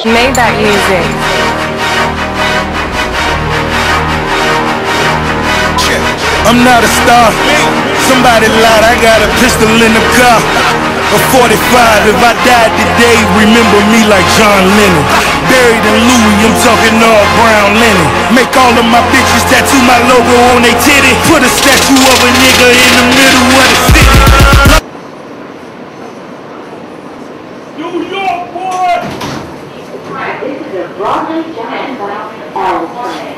Maybach music. I'm not a star. Somebody lied, I got a pistol in the car. A 45, if I died today, remember me like John Lennon. Buried in Louis, I'm talking all brown linen. Make all of my bitches tattoo my logo on they titty. Put a statue of a nigga in the middle of the city. New York, boy! This is a Broadway Junction L train.